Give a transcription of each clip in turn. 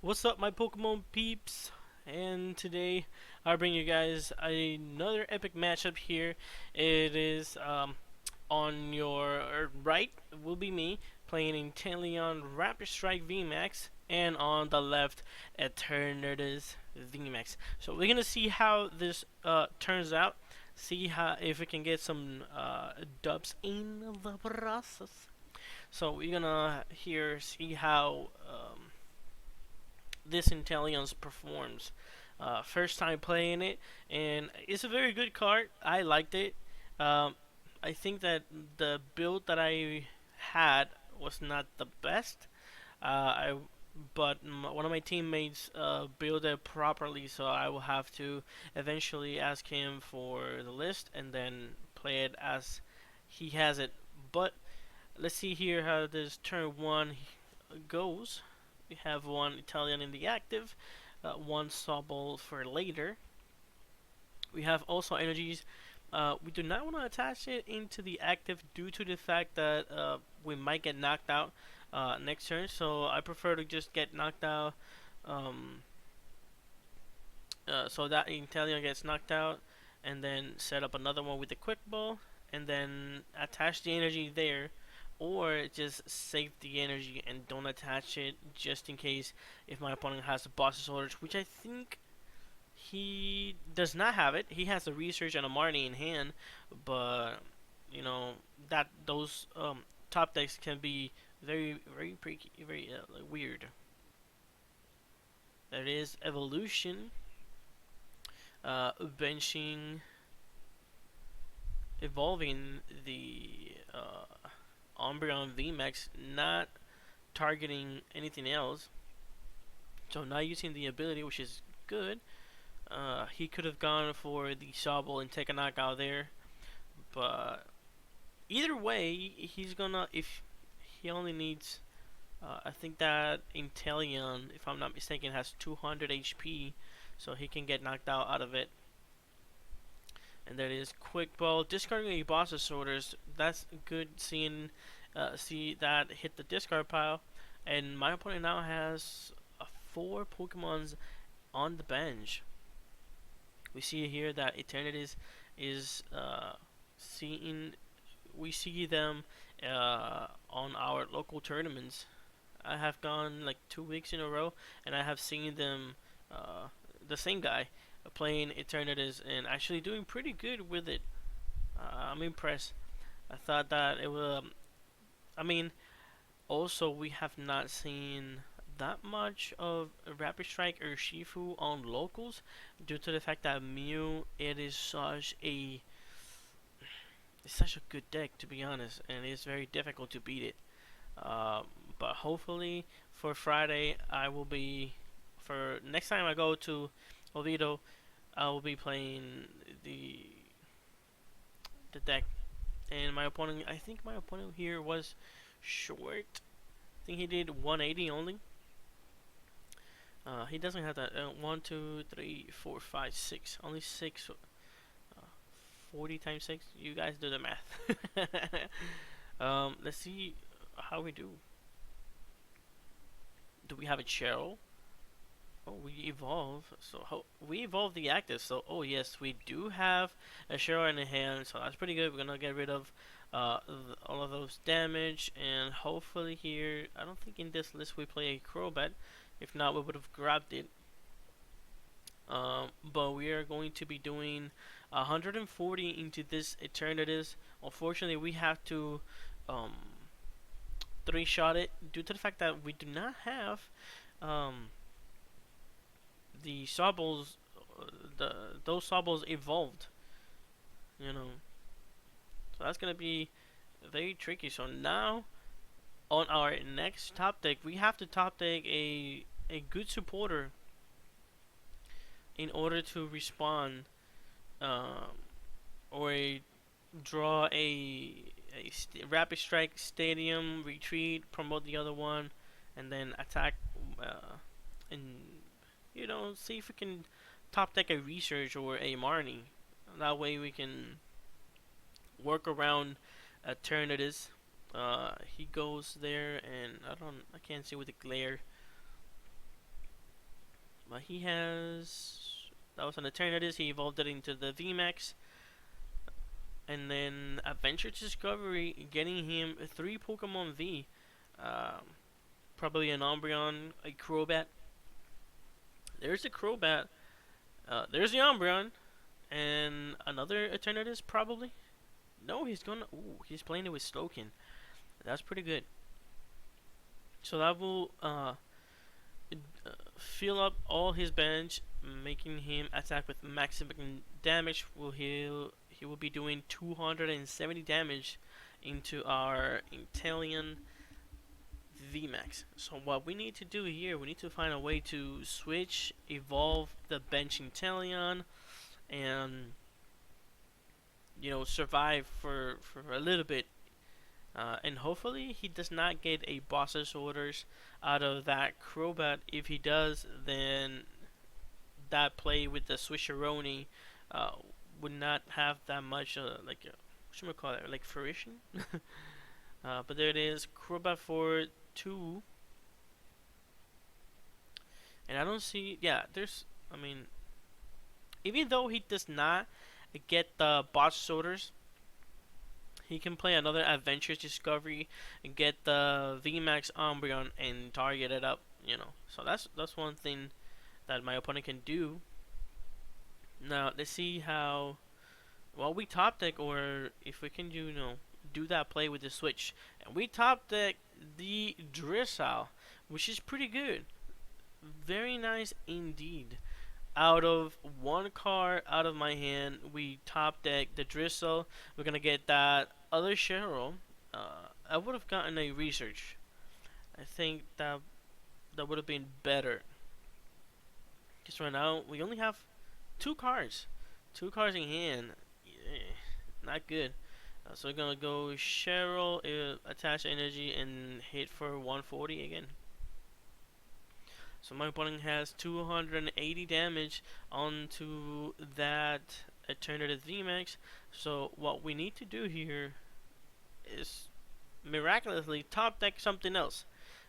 What's up, my Pokemon peeps? And today I bring you guys another epic matchup here. It is on your right will be me playing Inteleon Vmax, and on the left Eternatus Vmax. So we're gonna see how this turns out. See how if we can get some dubs in the process. So we're gonna here see how this Inteleon performs. First time playing it, and it's a very good card. I liked it. Um, I think that the build that I had was not the best. But one of my teammates built it properly, so I will have to eventually ask him for the list and then play it as he has it. But let's see here how this turn one goes. We have one Inteleon in the active, one Sobble for later. We have also energies. We do not want to attach it into the active due to the fact that we might get knocked out next turn. So I prefer to just get knocked out, um, so that Inteleon gets knocked out, and then set up another one with the quick ball, and then attach the energy there, or just save the energy and don't attach it just in case if my opponent has a boss's orders, which I think he does not have it. He has a research and a Marnie in hand, but you know that those top decks can be very like weird. There is evolution, benching, evolving the Umbreon Vmax, not targeting anything else. So not using the ability, which is good. He could have gone for the Sobble and take a knockout there, but either way, he's gonna if he only needs. I think that Inteleon, if I'm not mistaken, has 200 HP, so he can get knocked out of it. And that is quick ball, discarding a boss's orders. That's good. See that hit the discard pile, and my opponent now has 4 Pokemons on the bench. We see here that Eternatus is seeing. We see them on our local tournaments. I have gone like 2 weeks in a row, and I have seen them. The same guy playing Eternatus and actually doing pretty good with it. I'm impressed. I thought that it was. I mean, also we have not seen that much of Rapid Strike or Shifu on locals due to the fact that Mew it is such a good deck, to be honest, and it's very difficult to beat it. Uh, but hopefully for Friday I will be for next time I go to Oviedo I will be playing the the deck, and my opponent, I think my opponent here was short. I think he did 180 only. He doesn't have that. 1, 2, 3, 4, 5, 6. Only 6. 40 times 6. You guys do the math. Let's see how we do. Do we have a Cheryl? Oh, we evolve. So we evolve the active. So oh yes, we do have a Cheryl in the hand. So that's pretty good. We're gonna get rid of all of those damage, and hopefully here, I don't think in this list we play a Crobat. If not, we would have grabbed it. But we are going to be doing 140 into this Eternatus. Unfortunately, we have to um, 3-shot it due to the fact that we do not have the Sobbles. Those Sobbles evolved, you know. So that's gonna be very tricky. So now on our next top deck, we have to top deck a good supporter in order to respawn, or draw rapid strike stadium retreat, promote the other one, and then attack, and see if we can top deck a research or a Marnie. That way we can work around Eternatus. He goes there, and I can't see with the glare. He has, that was an Eternatus. He evolved it into the Vmax, and then Adventure Discovery, getting him 3 Pokemon V. Um, Probably an Umbreon, a Crobat. There's a Crobat. There's the Umbreon, and another Eternatus probably. No, he's gonna. Ooh, he's playing it with Slowking. That's pretty good. So that will fill up all his bench, making him attack with maximum damage. He will be doing 270 damage into our Inteleon Vmax. So what we need to do here, we need to find a way to switch, evolve the bench Inteleon, and survive for a little bit. And hopefully he does not get a boss's orders out of that Crobat. If he does, then that play with the Swisheroni uh, would not have that much what should we call it, like fruition. But there it is, Crobat for 2. And I don't see, yeah, I mean, even though he does not get the boss orders, he can play another Adventures Discovery and get the Vmax Umbreon and target it up, So that's one thing that my opponent can do. Now let's see how well we top deck, or if we can do that play with the switch. And we top deck the Drizzle, which is pretty good, very nice indeed. Out of one card out of my hand, we top deck the Drizzle. We're gonna get that other Cheryl. I would have gotten a research. I think that would have been better. Because right now we only have 2 cards in hand. Not good. So we're gonna go Cheryl, attach energy, and hit for 140 again. So my opponent has 280 damage onto that Eternatus Vmax. So what we need to do here is miraculously top deck something else.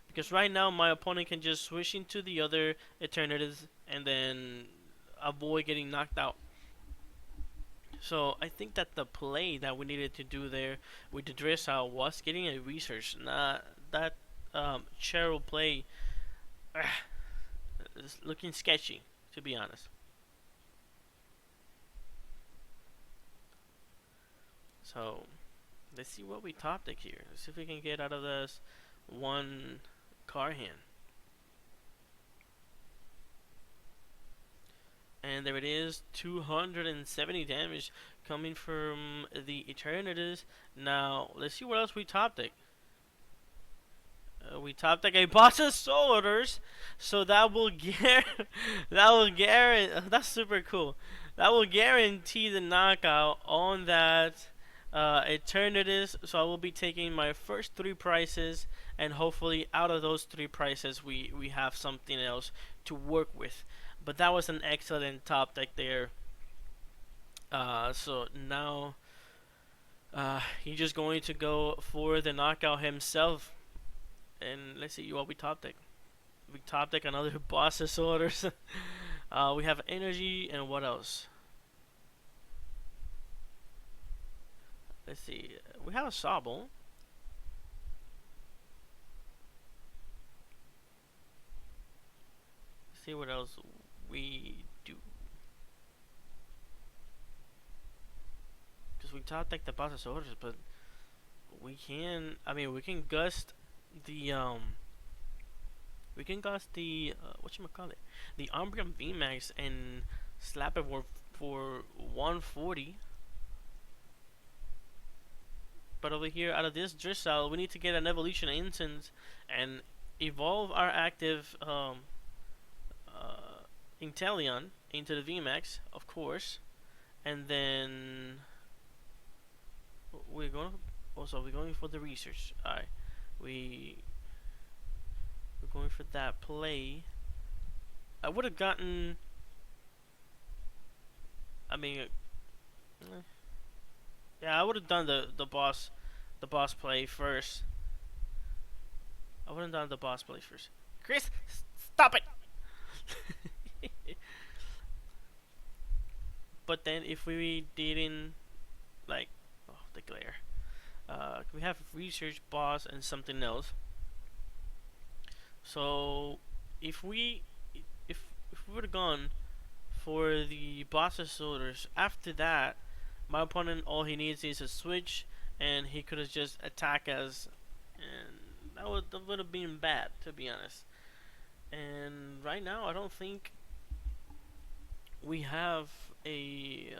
Because right now my opponent can just switch into the other Eternatus and then avoid getting knocked out. So I think that the play that we needed to do there with the Drizzle was getting a research. Not that Cheryl play. It's looking sketchy, to be honest. So let's see what we top deck here. Let's see if we can get out of this one card hand. And there it is, 270 damage coming from the Eternatus. Now let's see what else we top deck. We top deck a boss's soldiers, so that will that's super cool. That will guarantee the knockout on that Eternatus. So I will be taking my first 3 prices, and hopefully out of those 3 prices we have something else to work with. But that was an excellent top deck there. So now he's just going to go for the knockout himself. And let's see what we top deck. We top deck another boss's orders. We have energy, and what else? Let's see. We have a Sobble. Let's see what else we do. Because we top deck the boss's orders, but we can. I mean, we can gust the whatchamacallit, the Umbreon Vmax, and slap it for 140. But over here, out of this Drizzle, we need to get an evolution instance and evolve our active Inteleon into the Vmax, of course. And then we're going for the research. Alright. We're going for that play. I would have gotten. I mean, yeah, I would have done the boss play first. I would have done the boss play first. Chris, stop it! but then if we didn't like, oh, the glare. We have research, boss, and something else. So if we if we would have gone for the boss's orders, after that, my opponent all he needs is a switch, and he could have just attacked us, and that would have been bad, to be honest. And right now, I don't think we have a.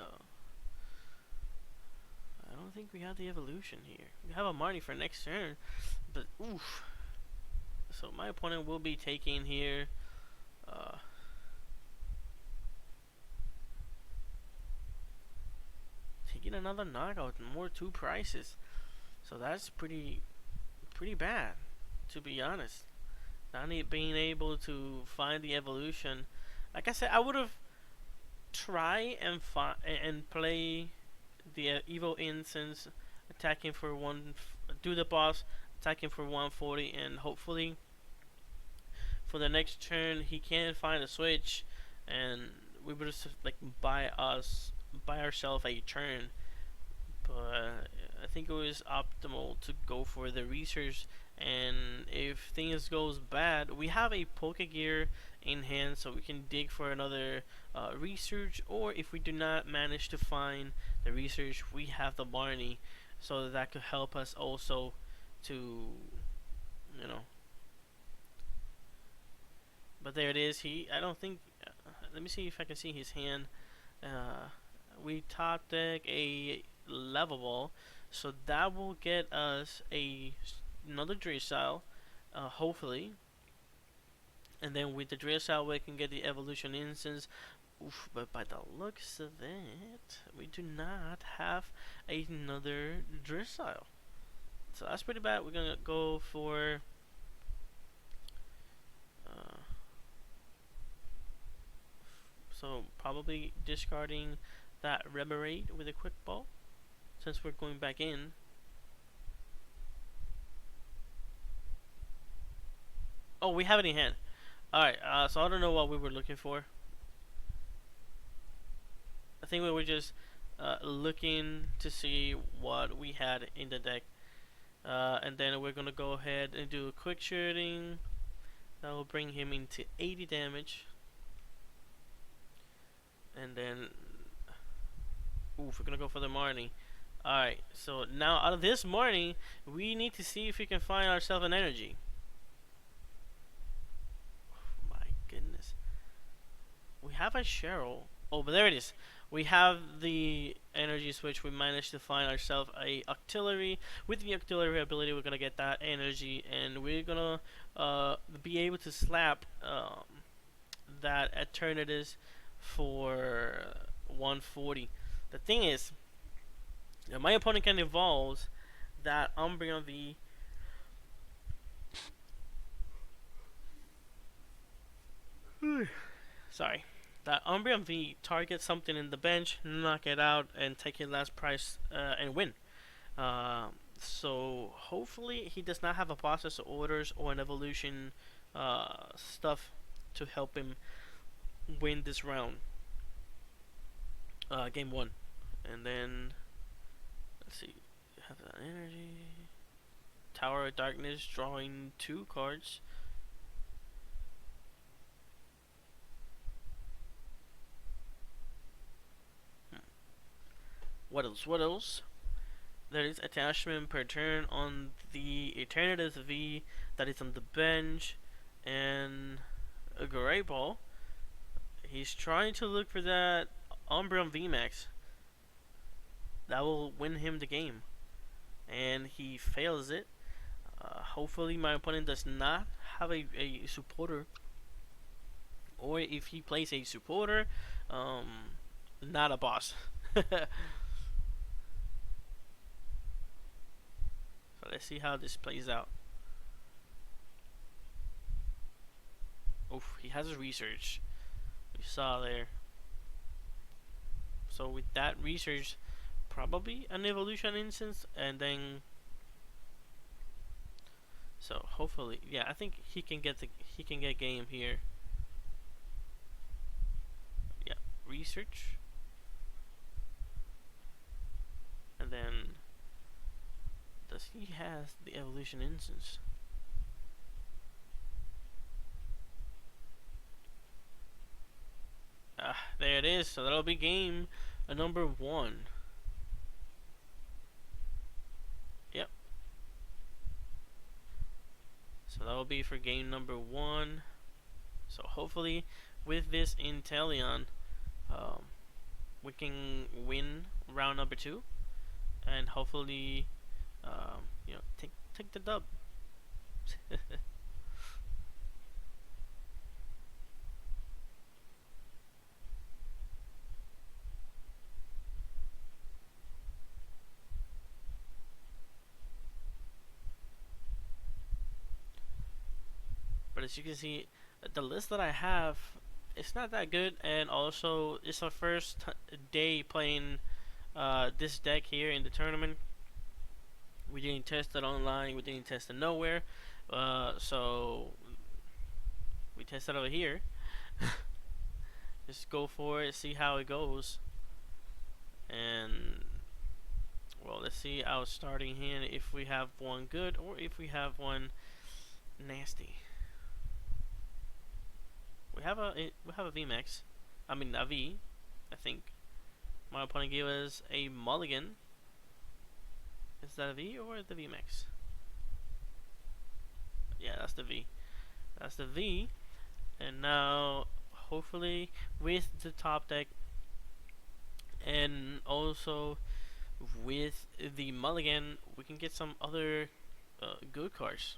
I don't think we have the evolution here. We have a Marty for next turn, but oof. So my opponent will be taking here. Taking another knockout, more 2 prices. So that's pretty bad, to be honest. Not being able to find the evolution. Like I said, I would have tried and play the Evo Incense, attacking for do the boss, attacking for 140, and hopefully for the next turn he can find a switch, and we would just like buy ourselves a turn. But I think it was optimal to go for the research, and if things goes bad, we have a Poke Gear in hand, so we can dig for another research, or if we do not manage to find the research, we have the Barney, so that could help us also to, you know. But there it is. I don't think. Let me see if I can see his hand. We top deck a level ball, so that will get us another drill style, hopefully. And then with the drill style, we can get the evolution instance. Oof, but by the looks of it, we do not have another drill style. So that's pretty bad. We're gonna go for so probably discarding that Remoraid with a quick ball, since we're going back in. Oh, we have it in hand. Alright, so I don't know what we were looking for. I think we were just looking to see what we had in the deck. And then we're gonna go ahead and do a quick shooting. That will bring him into 80 damage. And then, oof, we're gonna go for the Marnie. Alright, so now out of this Marnie, we need to see if we can find ourselves an energy. Oh my goodness. We have a Cheryl. Oh, but there it is. We have the energy switch. We managed to find ourselves a Octillery. With the Octillery ability, we're gonna get that energy, and we're gonna be able to slap that Eternatus for 140. The thing is, my opponent can evolve that Umbreon V. Sorry. That Umbreon V, target something in the bench, knock it out, and take your last price and win. So hopefully he does not have a process orders or an evolution stuff to help him win this round. Game 1. And then let's see. Have that energy. Tower of Darkness, drawing 2 cards. What else? What else? There is attachment per turn on the Eternatus V that is on the bench, and a Great Ball. He's trying to look for that Inteleon Vmax that will win him the game, and he fails it. Hopefully my opponent does not have a supporter, or if he plays a supporter, not a boss. So let's see how this plays out. Oof, he has his research. We saw there. So with that research, probably an evolution instance, and then so hopefully, yeah, I think he can get game here. Yeah, research. And then, does he have the evolution instance? There it is. So that'll be game number 1. Yep. So that'll be for game number 1. So hopefully, with this Inteleon, we can win round number 2, and hopefully, take the dub. But as you can see, the list that I have, it's not that good, and also it's our first day playing this deck here in the tournament. We didn't test it online, we didn't test it nowhere, so we tested over here. Just go for it, see how it goes. And well, let's see our starting hand, if we have one good or if we have one nasty. We have a Vmax. I mean a V, I think. My opponent gave us a mulligan. Is that a V or the Vmax? Yeah, that's the V. That's the V. And now, hopefully, with the top deck, and also with the mulligan, we can get some other good cards.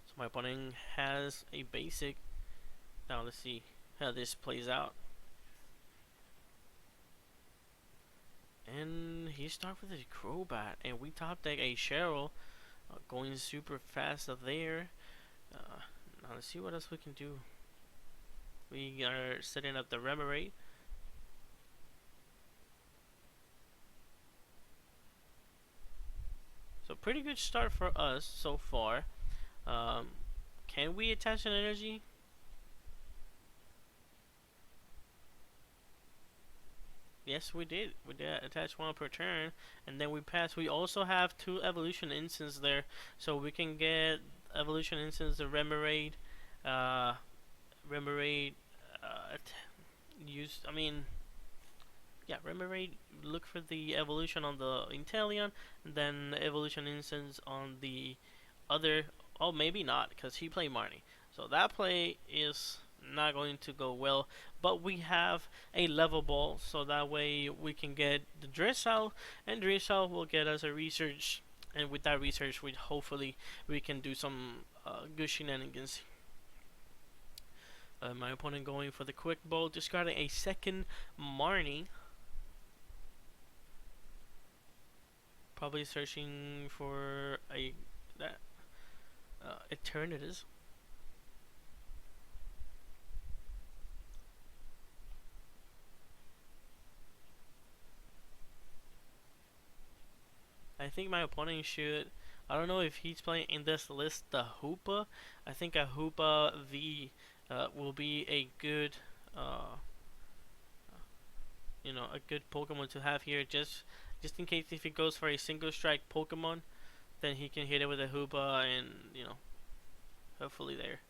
So my opponent has a basic. Now let's see how this plays out. And he starts with a Crobat, and we top deck a Cheryl, going super fast up there. Now let's see what else we can do. We are setting up the Remoraid. So pretty good start for us so far. Can we attach an energy? Yes, we did. We did attach one per turn, and then we pass. We also have 2 evolution instances there, so we can get evolution instance the Remoraid. Remoraid use. I mean, yeah, Remoraid. Look for the evolution on the Inteleon, and then evolution instance on the other. Oh, maybe not, because he played Marnie. So that play is not going to go well. But we have a level ball, so that way we can get the Dressel, and Dressel will get us a research. And with that research, hopefully we can do some good shenanigans. My opponent going for the quick ball, discarding a second Marnie. Probably searching for a Eternatus. I think my opponent should. I don't know if he's playing in this list the Hoopa. I think a Hoopa V will be a good, a good Pokemon to have here. Just in case if he goes for a single strike Pokemon, then he can hit it with a Hoopa, and hopefully there.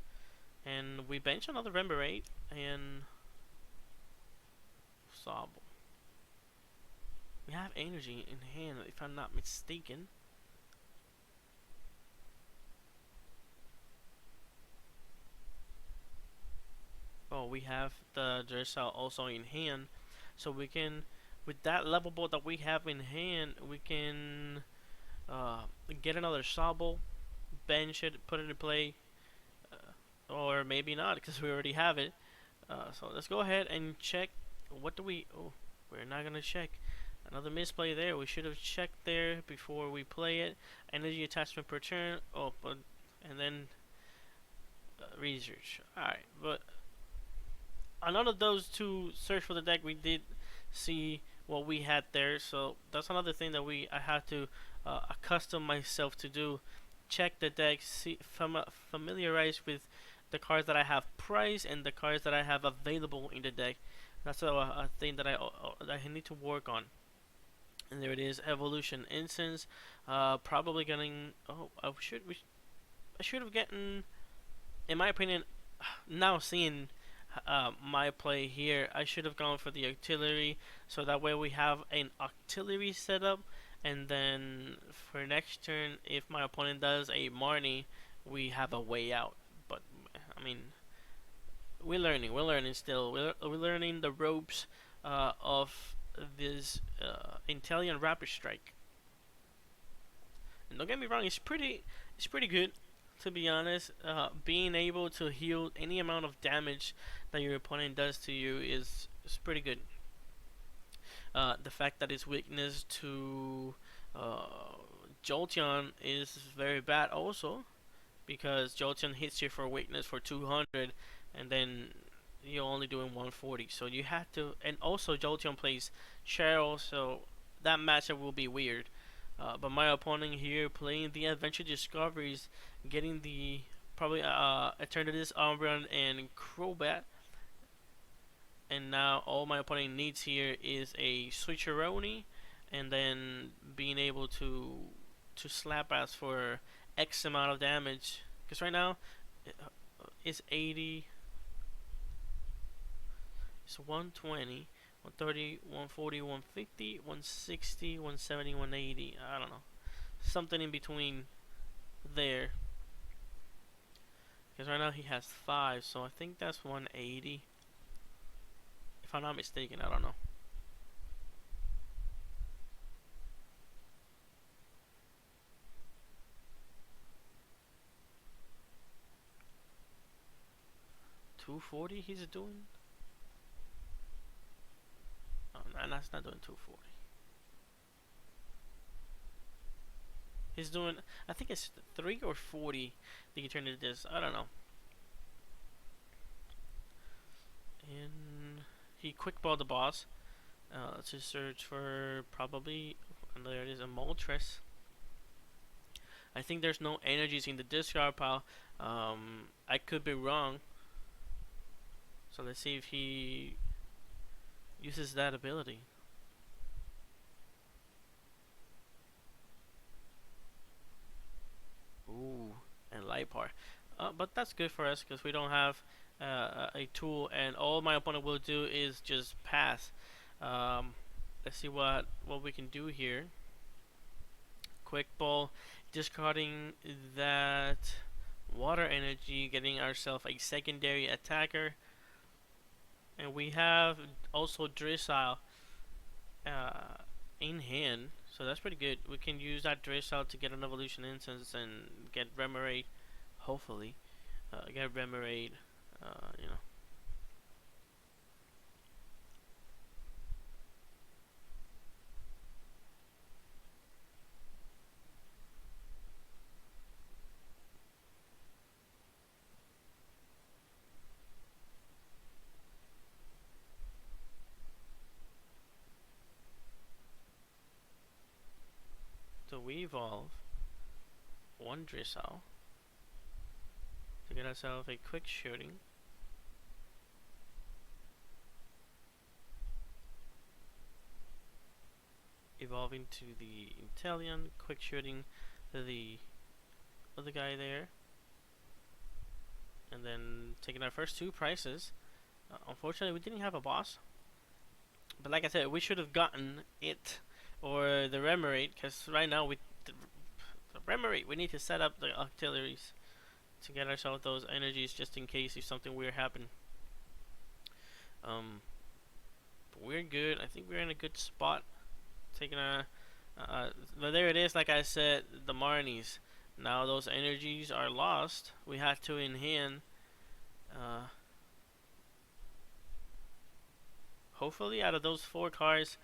And we bench another Remoraid and Sobble. We have energy in hand, if I'm not mistaken. Oh, we have the Dressel also in hand, so we can, with that level ball that we have in hand, we can get another Sobble, bench it, put it in play, or maybe not, because we already have it. So let's go ahead and check. What do we? Oh, we're not gonna check. Another misplay there. We should have checked there before we play it. Energy attachment per turn. Oh, but and then research. Alright, but on none of those 2 search for the deck, we did see what we had there. So that's another thing that I have to accustom myself to do. Check the deck, familiarize with the cards that I have priced and the cards that I have available in the deck. That's a thing that I need to work on. And there it is, Evolution Incense. Probably getting. Oh, I should have gotten. In my opinion, now seeing my play here, I should have gone for the artillery, so that way we have an artillery setup, and then for next turn, if my opponent does a Marnie, we have a way out. But I mean, we're learning still. We're learning the ropes of this Inteleon Rapid Strike. And don't get me wrong, it's pretty good, to be honest. Being able to heal any amount of damage that your opponent does to you is pretty good. The fact that its weakness to Jolteon is very bad also, because Jolteon hits you for weakness for 200, and then you're only doing 140. So you have to, and also Jolteon plays Cheryl, so that matchup will be weird. But my opponent here playing the Adventure Discoveries, getting the probably Eternatus Umbreon and Crobat, and now all my opponent needs here is a Switcheroni, and then being able to slap us for X amount of damage. Because right now it's 80, it's 120. 130, 140, 150, 160, 170, 180. I don't know. Something in between there. Because right now he has 5, so I think that's 180. If I'm not mistaken, I don't know. $240 he's doing? And that's not doing 240. He's doing, I think it's 3 or 40 that you turn into this. I don't know. And he quick balled the boss to search for probably, and there it is, a Moltres. I think there's no energies in the discard pile. I could be wrong. So let's see if he uses that ability. Ooh, and light power. But that's good for us because we don't have a tool, and all my opponent will do is just pass. Let's see what we can do here. Quick ball, discarding that water energy, getting ourselves a secondary attacker. And we have also Drizzile in hand, so that's pretty good. We can use that Drizzile to get an Evolution Incense and get Remoraid, hopefully. Get Remoraid, you know. So we evolve one Drizzile to get ourselves a quick shooting. Evolving to the Inteleon, quick shooting the other guy there. And then taking our first 2 prices. Unfortunately, we didn't have a boss. But like I said, we should have gotten it or the Remoraid, because right now the Remoraid, we need to set up the auxiliaries to get ourselves those energies just in case if something weird happen. But we're good. I think we're in a good spot. Taking a but there it is. Like I said, the Marnies. Now those energies are lost. We have 2 in hand. Hopefully, out of those 4 cards,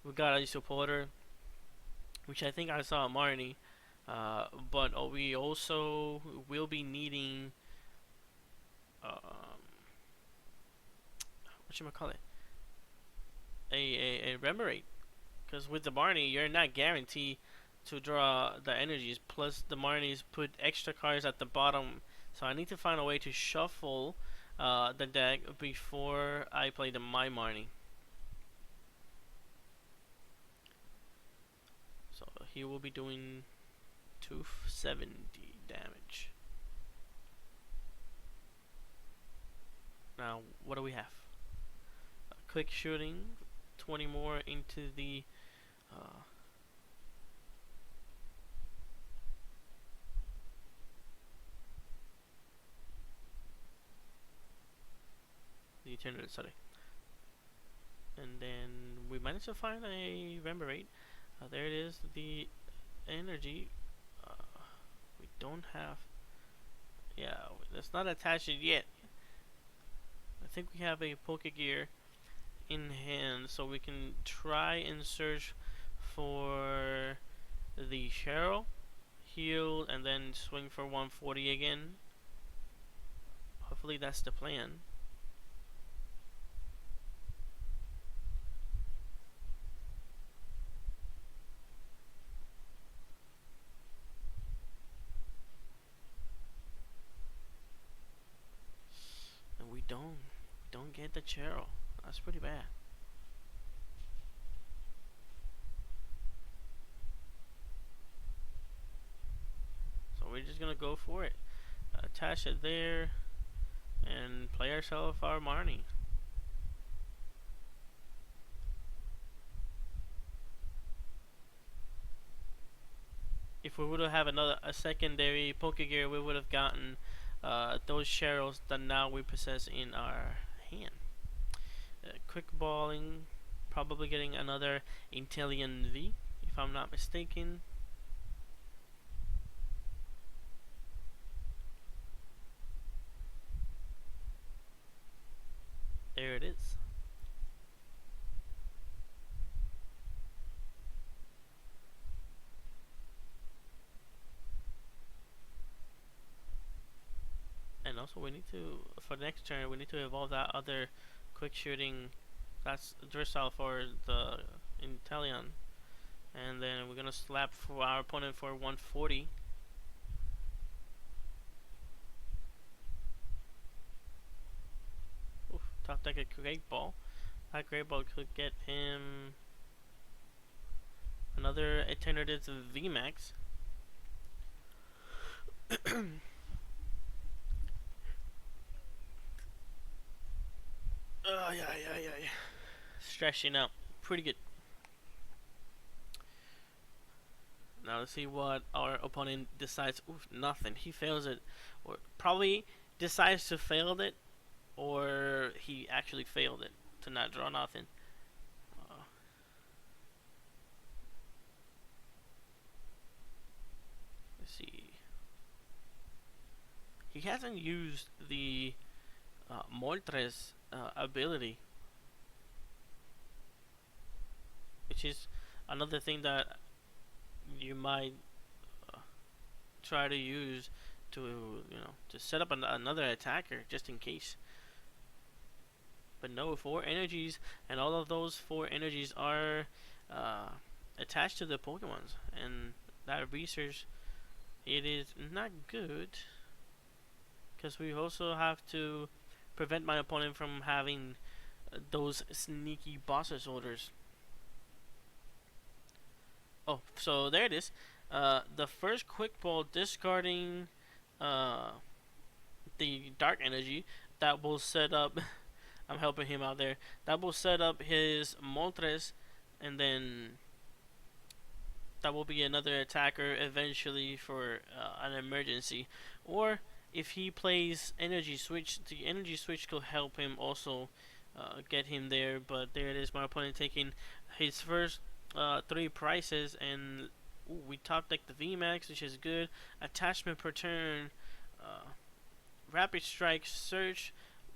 we got a supporter, which I think I saw a Marnie. But we also will be needing what should I call it? A Remoraid. Because with the Barney, you're not guaranteed to draw the energies. Plus, the Marnies put extra cards at the bottom. So I need to find a way to shuffle the deck before I play my Marnie. So he will be doing 270 damage. Now, what do we have? Quick shooting, 20 more into the Eternatus, sorry. And then we managed to find a Rememberate. There it is, the energy. We don't have. Yeah, that's not attached yet. I think we have a Pokegear in hand, so we can try and search for the Cheryl, heal, and then swing for 140 again. Hopefully that's the plan. And we don't get the Cheryl. That's pretty bad. So we're just gonna go for it. Attach it there and play ourselves our Marnie. If we would have a secondary Pokegear, we would have gotten those Cheryls that now we possess in our hand. Quick balling, probably getting another Inteleon V, if I'm not mistaken. There it is. And also we need to, for the next turn, we need to evolve that other quick shooting, that's Drizzle for the Inteleon. And then we're gonna slap for our opponent for 140. Oof, top deck a Great Ball. That Great Ball could get him another Eternatus Vmax. Oh, yeah. Stretching out. Pretty good. Now let's see what our opponent decides. Oof, nothing. He fails it. Or probably decides to fail it. Or he actually failed it to not draw nothing. Let's see. He hasn't used the Moltres ability, which is another thing that you might try to use to, to set up another attacker just in case. But no, 4 energies, and all of those 4 energies are attached to the Pokemons, and that research, it is not good, because we also have to prevent my opponent from having those sneaky bosses orders. Oh, so there it is. The first quick ball discarding the dark energy that will set up. I'm helping him out there. That will set up his Moltres, and then that will be another attacker eventually for an emergency. Or if he plays Energy Switch, the Energy Switch could help him also get him there. But there it is, my opponent taking his first 3 prices, and we top deck the Vmax, which is good. Attachment per turn, Rapid Strike, Search.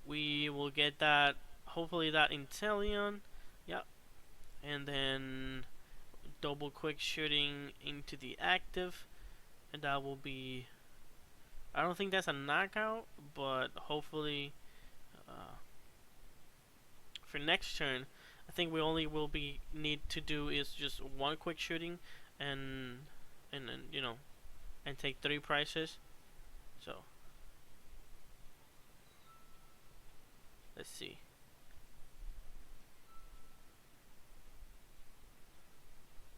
We will get that, hopefully that Inteleon, yep. And then double quick shooting into the active, and that will be, I don't think that's a knockout, but hopefully for next turn I think we only will be need to do is just one quick shooting, and then and take 3 prizes. So let's see.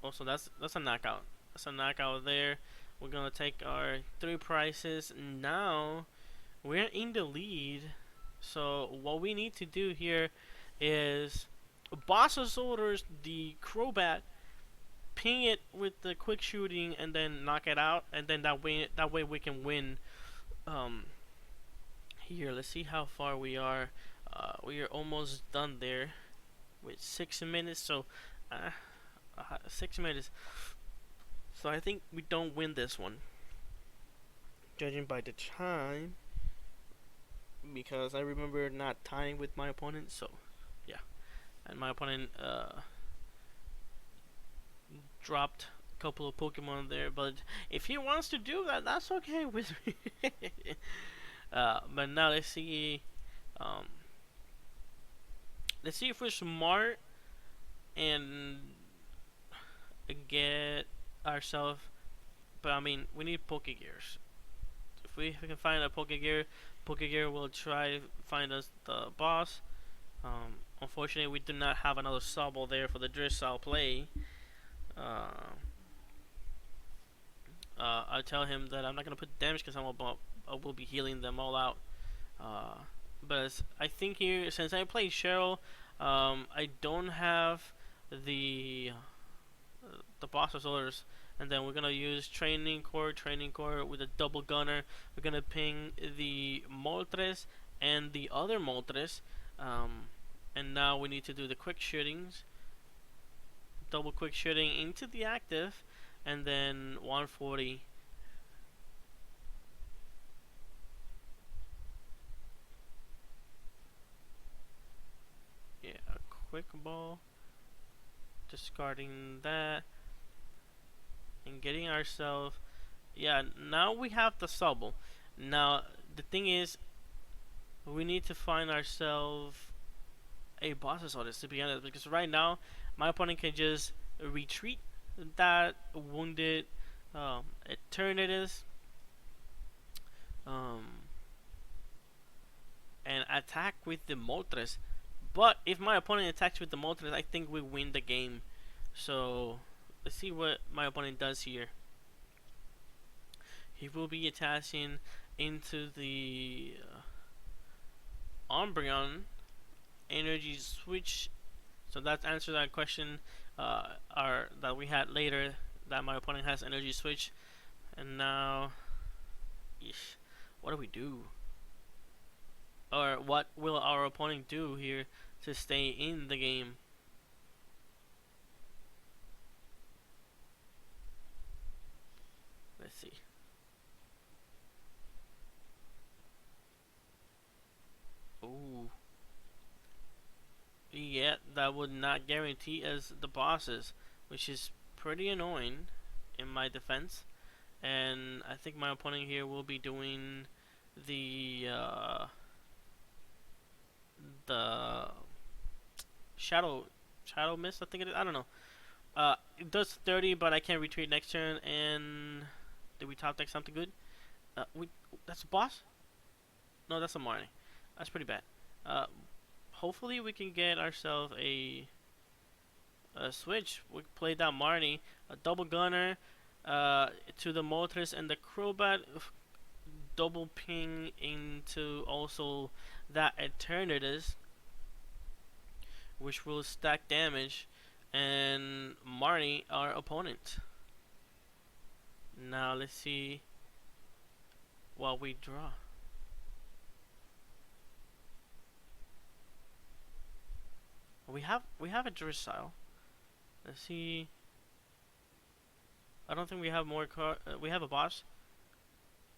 Also, that's a knockout. That's a knockout there. We're gonna take our 3 prizes. Now we're in the lead. So what we need to do here is boss's orders the Crobat, ping it with the quick shooting, and then knock it out, and then that way we can win. Um, Here, let's see how far we are. We are almost done there with 6 minutes. So, 6 minutes. So I think we don't win this one, judging by the time, because I remember not tying with my opponent. So, yeah, and my opponent dropped a couple of Pokemon there. But if he wants to do that, that's okay with me. But now let's see. Um, let's see if we're smart and get ourselves. But I mean, we need Pokegears. If we can find a Pokegear will try to find us the boss. Unfortunately, we do not have another Sobble there for the Drizzle play. I tell him that I'm not gonna put damage because I will be healing them all out. But I think here, since I play Cheryl, I don't have the boss's orders, and then we're gonna use training core with a double gunner. We're gonna ping the Moltres and the other Moltres, and now we need to do the quick shootings, double quick shooting into the active, and then 140. Yeah, a quick ball, discarding that, and getting ourselves. Yeah, now we have the Sobble. Now the thing is, we need to find ourselves a boss's orders, to be honest, because right now my opponent can just retreat that wounded Eternatus, and attack with the Moltres. But if my opponent attacks with the Moltres, I think we win the game. So let's see what my opponent does here. He will be attaching into the Umbreon energy switch. So that answers that question that we had later, that my opponent has energy switch. And now, what do we do? Or what will our opponent do here to stay in the game? Let's see. Ooh. Yeah, that would not guarantee us the bosses, which is pretty annoying in my defense. And I think my opponent here will be doing the shadow mist, I think it is. I don't know. It does 30, but I can't retreat next turn. And did we top deck something good? That's a boss? No, that's a Marnie. That's pretty bad. Hopefully we can get ourselves a switch. We play that Marnie, a double gunner to the Moltres and the Crobat, double ping into also that Eternatus, which will stack damage, and Marnie, our opponent. Now let's see what we draw. We have a Drizzle. Let's see. I don't think we have more we have a boss.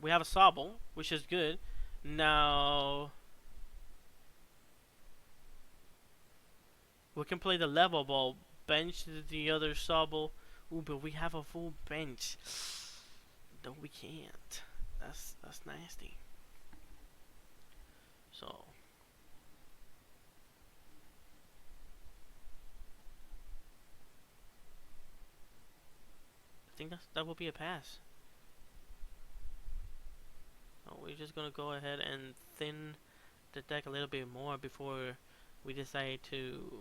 We have a Sobble, which is good. Now we can play the level ball, bench the other Sobble. Ooh, but we have a full bench. No, we can't. That's nasty. So think that will be a pass. We're just gonna go ahead and thin the deck a little bit more before we decide to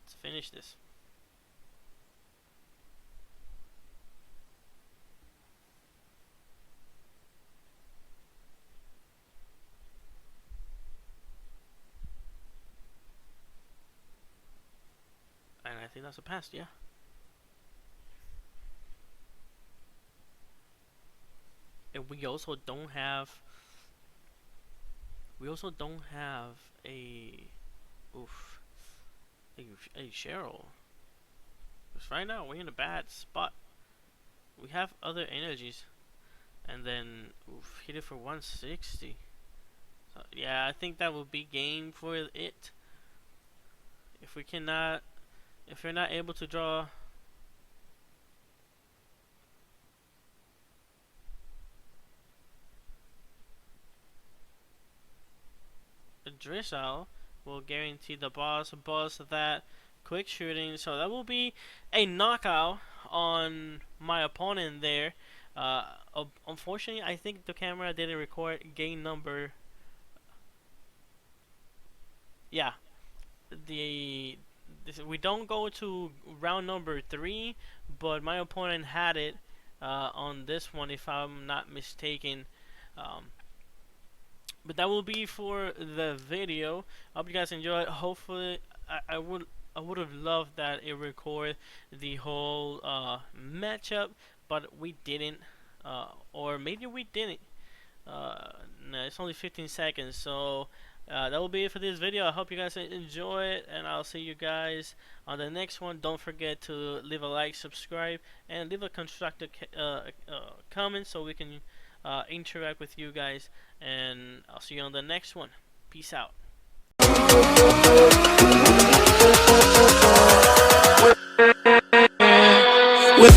let's finish this. And I think that's a pass, yeah. And we also don't have a a Cheryl. Because right now we're in a bad spot. We have other energies, and then hit it for 160. So yeah, I think that will be game for it. If we're not able to draw a Drizzle, will guarantee the boss that quick shooting. So that will be a knockout on my opponent there. Unfortunately, I think the camera didn't record game number. Yeah, we don't go to round number 3, but my opponent had it on this one, if I'm not mistaken. But that will be for the video. I hope you guys enjoyed. Hopefully, I would have loved that it record the whole matchup, but we didn't, or maybe we didn't. No, it's only 15 seconds, so that will be it for this video. I hope you guys enjoy it, and I'll see you guys on the next one. Don't forget to leave a like, subscribe, and leave a constructive comment so we can interact with you guys, and I'll see you on the next one. Peace out. With